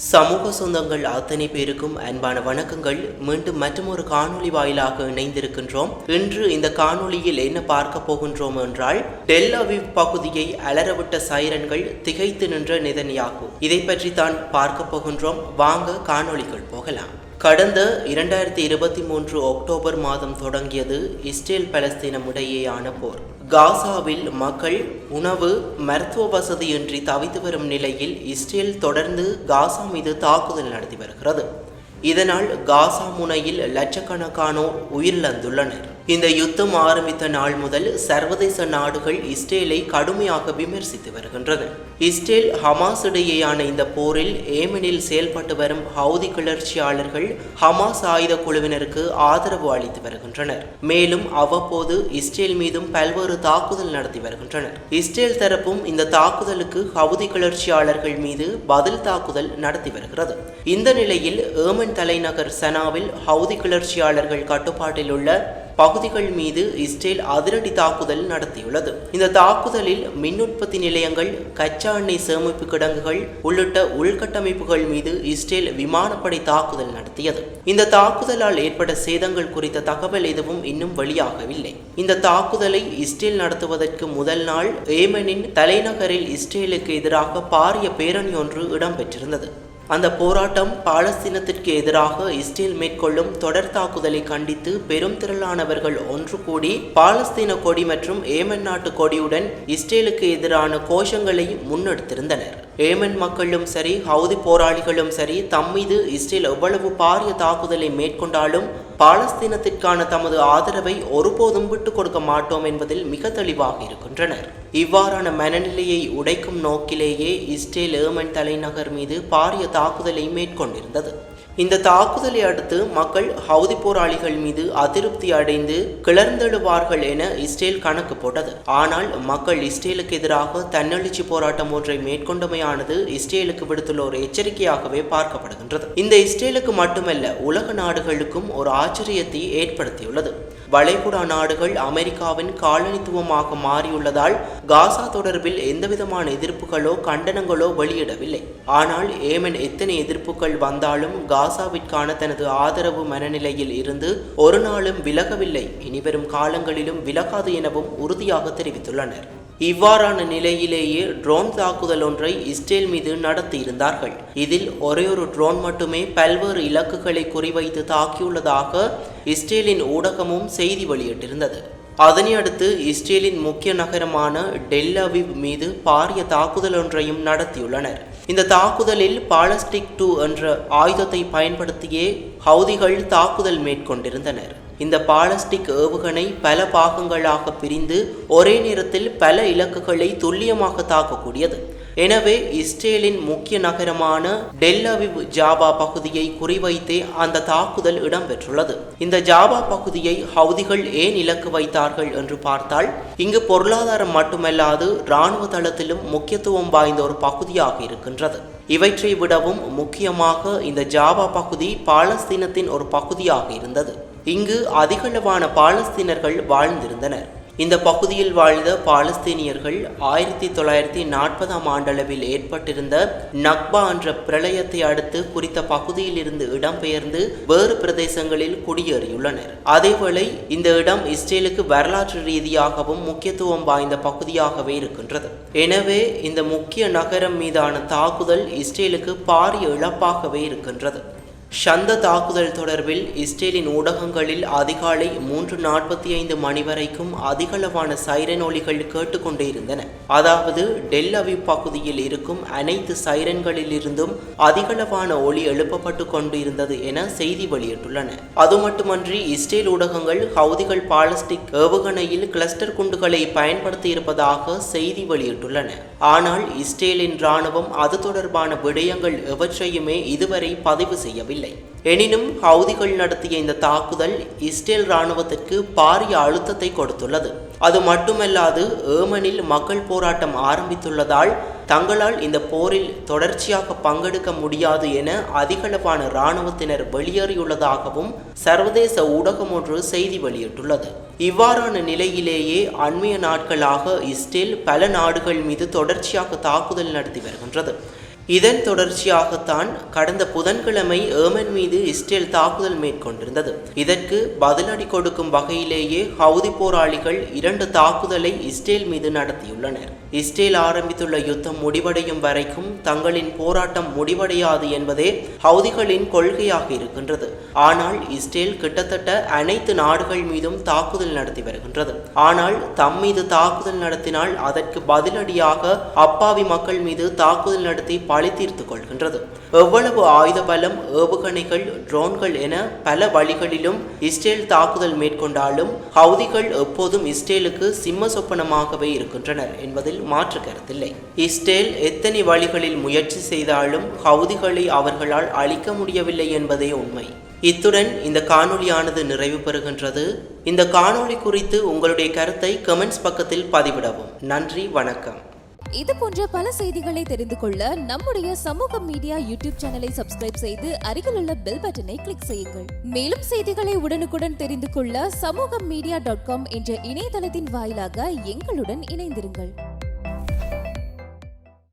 சமூக சொந்தங்கள் அத்தனை பேருக்கும் அன்பான வணக்கங்கள். மீண்டும் மற்றொரு காணொலி வாயிலாக இணைந்திருக்கின்றோம். இன்று இந்த காணொலியில் என்ன பார்க்க போகின்றோம் என்றால், டெல் அவிவ் பகுதியை அலறவிட்ட சைரன்கள், திகைத்து நின்ற நெதன்யாகு. இதை பற்றி தான் பார்க்க போகின்றோம். வாங்க காணொலிகள் போகலாம். கடந்த 2023 அக்டோபர் மாதம் தொடங்கியது இஸ்ரேல் பலஸ்தீனம் இடையேயான போர். காசாவில் மக்கள் உணவு, மருத்துவ வசதியின்றி தவித்து வரும் நிலையில் இஸ்ரேல் தொடர்ந்து காசா மீது தாக்குதல் நடத்தி வருகிறது. இதனால் காசா முனையில் லட்சக்கணக்கானோர் உயிரிழந்துள்ளனர். இந்த யுத்தம் ஆரம்பித்த நாள் முதல் சர்வதேச நாடுகள் இஸ்ரேலை கடுமையாக விமர்சித்து வருகின்றன. இஸ்ரேல் ஹமாஸ் இடையேயான இந்த போரில் ஏமனில் செயல்பட்டு வரும் ஹவுதி கிளர்ச்சியாளர்கள் ஹமாஸ் ஆயுத குழுவினருக்கு ஆதரவு அளித்து வருகின்றனர். மேலும் அவ்வப்போது இஸ்ரேல் மீதும் பல்வேறு தாக்குதல் நடத்தி வருகின்றனர். இஸ்ரேல் தரப்பும் இந்த தாக்குதலுக்கு ஹவுதி கிளர்ச்சியாளர்கள் மீது பதில் தாக்குதல் நடத்தி வருகிறது. இந்த நிலையில் ஏமன் தலைநகர் சனாவில் ஹவுதி கிளர்ச்சியாளர்கள் கட்டுப்பாட்டில் உள்ள பகுதிகள் மீது இஸ்ரேல் அதிரடி தாக்குதல் நடத்தியுள்ளது. இந்த தாக்குதலில் மின் உற்பத்தி நிலையங்கள், கச்சா எண்ணெய் சேமிப்பு கிடங்குகள் உள்ளிட்ட உள்கட்டமைப்புகள் மீது இஸ்ரேல் விமானப்படை தாக்குதல் நடத்தியது. இந்த தாக்குதலால் ஏற்பட்ட சேதங்கள் குறித்த தகவல் எதுவும் இன்னும் வெளியாகவில்லை. இந்த தாக்குதலை இஸ்ரேல் நடத்துவதற்கு முதல் நாள் ஏமனின் தலைநகரில் இஸ்ரேலுக்கு எதிராக பாரிய பேரணி ஒன்று இடம்பெற்றிருந்தது. அந்த போராட்டம் பாலஸ்தீனத்திற்கு எதிராக இஸ்ரேல் மேற்கொள்ளும் தொடர் தாக்குதலை கண்டித்து பெரும் திரளானவர்கள் ஒன்று கூடி பாலஸ்தீன கொடி மற்றும் ஏமன் நாட்டு கொடியுடன் இஸ்ரேலுக்கு எதிரான கோஷங்களை முன்னெடுத்திருந்தனர். ஏமன் மக்களும் சரி, ஹவுதி போராளிகளும் சரி, தம்மீது இஸ்ரேல் எவ்வளவு பாரிய தாக்குதலை மேற்கொண்டாலும் பாலஸ்தீனத்திற்கான தமது ஆதரவை ஒருபோதும் விட்டுக் கொடுக்க மாட்டோம் என்பதில் மிக தெளிவாக இருக்கின்றனர். இவ்வாறான மனநிலையை உடைக்கும் நோக்கிலேயே இஸ்ரேல் ஏமன் தலைநகர் மீது பாரிய தாக்குதலை மேற்கொண்டிருந்தது. இந்த தாக்குதலை அடுத்து மக்கள் ஹவுதி போராளிகள் மீது அதிருப்தி அடைந்து கிளர்ந்தெழுவார்கள் என இஸ்ரேல் கணக்கு போட்டது. ஆனால் மக்கள் இஸ்ரேலுக்கு எதிராக தன்னெழுச்சி போராட்டம் ஒன்றை மேற்கொண்டமையானது இஸ்ரேலுக்கு விடுத்துள்ள ஒரு எச்சரிக்கையாகவே பார்க்கப்படுகின்றது. இந்த இஸ்ரேலுக்கு மட்டுமல்ல, உலக நாடுகளுக்கும் ஒரு ஆச்சரியத்தை ஏற்படுத்தியுள்ளது. வளைகுடா நாடுகள் அமெரிக்காவின் காலனித்துவமாக மாறியுள்ளதால் காசா தொடர்பில் எந்தவிதமான எதிர்ப்புகளோ கண்டனங்களோ வெளியிடவில்லை. ஆனால் ஏமன் எத்தனை எதிர்ப்புகள் வந்தாலும் காசாவிற்கான தனது ஆதரவு மனநிலையில் இருந்து ஒரு நாளும் விலகவில்லை, இனிவரும் காலங்களிலும் விலகாது எனவும் உறுதியாக தெரிவித்துள்ளனர். இவ்வாறான நிலையிலேயே ட்ரோன் தாக்குதல் ஒன்றை இஸ்ரேல் மீது நடத்தியிருந்தார்கள். இதில் ஒரே ஒரு ட்ரோன் மட்டுமே பல்வேறு இலக்குகளை குறிவைத்து தாக்கியுள்ளதாக இஸ்ரேலின் ஊடகமும் செய்தி வெளியிட்டிருந்தது. அதனை அடுத்து இஸ்ரேலின் முக்கிய நகரமான டெல் அவிவ் மீது பாரிய தாக்குதல் ஒன்றையும் நடத்தியுள்ளனர். இந்த தாக்குதலில் பாலஸ்டிக் 2 என்ற ஆயுதத்தை பயன்படுத்தியே ஹவுதிகள் தாக்குதல் மேற்கொண்டிருந்தனர். இந்த பாலஸ்டிக் ஏவுகணை பல பாகங்களாக பிரிந்து ஒரே நேரத்தில் பல இலக்குகளை துல்லியமாக தாக்கக்கூடியது. எனவே இஸ்ரேலின் முக்கிய நகரமான டெல் அவிவ் ஜாபா பகுதியை குறிவைத்தே அந்த தாக்குதல் இடம்பெற்றுள்ளது. இந்த ஜாபா பகுதியை ஹவுதிகள் ஏன் இலக்கு வைத்தார்கள் என்று பார்த்தால், இங்கு பொருளாதாரம் மட்டுமல்லாது இராணுவ தளத்திலும் முக்கியத்துவம் வாய்ந்த ஒரு பகுதியாக இருக்கின்றது. இவற்றை விடவும் முக்கியமாக இந்த ஜாபா பகுதி பாலஸ்தீனத்தின் ஒரு பகுதியாக இருந்தது. இங்கு அதிகளவான பாலஸ்தீனர்கள் வாழ்ந்திருந்தனர். இந்த பகுதியில் வாழ்ந்த பாலஸ்தீனியர்கள் 1940ஆம் ஆண்டளவில் ஏற்பட்டிருந்த நக்பா என்ற பிரளயத்தை அடுத்து குறித்த பகுதியில் இருந்து இடம்பெயர்ந்து வேறு பிரதேசங்களில் குடியேறியுள்ளனர். அதேவேளை இந்த இடம் இஸ்ரேலுக்கு வரலாற்று ரீதியாகவும் முக்கியத்துவம் வாய்ந்த பகுதியாகவே இருக்கின்றது. எனவே இந்த முக்கிய நகரம் மீதான தாக்குதல் இஸ்ரேலுக்கு பாரிய இழப்பாகவே இருக்கின்றது. ஷந்த தாக்குதல் தொடர்பில் இஸ்ரேலின் ஊடகங்களில் அதிகாலை 3:45 மணி வரைக்கும் அதிகளவான சைரன் ஒலிகள் கேட்டுக்கொண்டே இருந்தன. அதாவது டெல் அவிவ் பகுதியில் இருக்கும் அனைத்து சைரன்களில் இருந்தும் அதிகளவான ஒலி எழுப்பப்பட்டு கொண்டு இருந்தது என செய்தி வெளியிட்டுள்ளன. அது மட்டுமன்றி இஸ்ரேல் ஊடகங்கள் ஹவுதிகள் பாலஸ்டிக் ஏவுகணையில் கிளஸ்டர் குண்டுகளை பயன்படுத்தி இருப்பதாக செய்தி வெளியிட்டுள்ளன. ஆனால் இஸ்ரேலின் இராணுவம் அது தொடர்பான விடயங்கள் எவற்றையுமே இதுவரை பதிவு செய்யவில்லை. எனினும் ஹவுதிகள் நடத்திய இந்த தாக்குதல் இஸ்ரேல் இராணுவத்திற்கு பாரிய அழுத்தத்தை கொடுத்துள்ளது. அது மட்டுமல்லாது ஏமனில் மக்கள் போராட்டம் ஆரம்பித்துள்ளதால் தங்களால் இந்த போரில் தொடர்ச்சியாக பங்கெடுக்க முடியாது என அதிகளவான இராணுவத்தினர் வெளியேறியுள்ளதாகவும் சர்வதேச ஊடகம் ஒன்று செய்தி வெளியிட்டுள்ளது. இவ்வாறான நிலையிலேயே அண்மைய நாட்களாக இஸ்ரேல் பல நாடுகள் மீது தொடர்ச்சியாக தாக்குதல் நடத்தி வருகின்றது. இதன் தொடர்ச்சியாகத்தான் கடந்த புதன்கிழமை ஏமன் மீது இஸ்ரேல் தாக்குதல் மேற்கொண்டிருந்தது. இதற்கு பதிலடி கொடுக்கும் வகையிலேயே ஹவுதி போராளிகள் 2 தாக்குதலை இஸ்ரேல் மீது நடத்தியுள்ளனர். இஸ்ரேல் ஆரம்பித்துள்ள யுத்தம் முடிவடையும் வரைக்கும் தங்களின் போராட்டம் முடிவடையாது என்பதே ஹவுதிகளின் கொள்கையாக இருக்கின்றது. ஆனால் இஸ்ரேல் கிட்டத்தட்ட அனைத்து நாடுகள் மீதும் தாக்குதல் நடத்தி வருகின்றது. ஆனால் தம் மீது தாக்குதல் நடத்தினால் அதற்கு பதிலடியாக அப்பாவி மக்கள் மீது தாக்குதல் நடத்தி பழி தீர்த்துக் கொள்கின்றது. எவ்வளவு ஆயுத பலம், ஏவுகணைகள், ட்ரோன்கள் என பல வழிகளிலும் இஸ்ரேல் தாக்குதல் மேற்கொண்டாலும் ஹவுதிகள் எப்போதும் இஸ்ரேலுக்கு சிம்ம சொப்பனமாகவே இருக்கின்றனர் என்பதில் மாற்று கருத்தில்லை. இஸ்ரேல் எத்தனை வழிகளில் முயற்சி செய்தாலும் ஹவுதிகளை அவர்களால் அழிக்க முடியவில்லை என்பதே உண்மை. இத்துடன் இந்த காணொளியானது நிறைவு பெறுகின்றது. இந்த காணொளி குறித்து உங்களுடைய கருத்தை கமெண்ட்ஸ் பக்கத்தில் பதிவிடவும். நன்றி, வணக்கம். இது போன்ற பல செய்திகளை தெரிந்து கொள்ள நம்முடைய சமூக மீடியா யூடியூப் சேனலை சப்ஸ்கிரைப் செய்து அருகிலுள்ள பெல் பட்டனை கிளிக் செய்யுங்கள். மேலும் செய்திகளை உடனுக்குடன் தெரிந்து கொள்ள சமூகமீடியா.com என்ற இணையதளத்தின் வாயிலாக எங்களுடன் இணைந்திருங்கள்.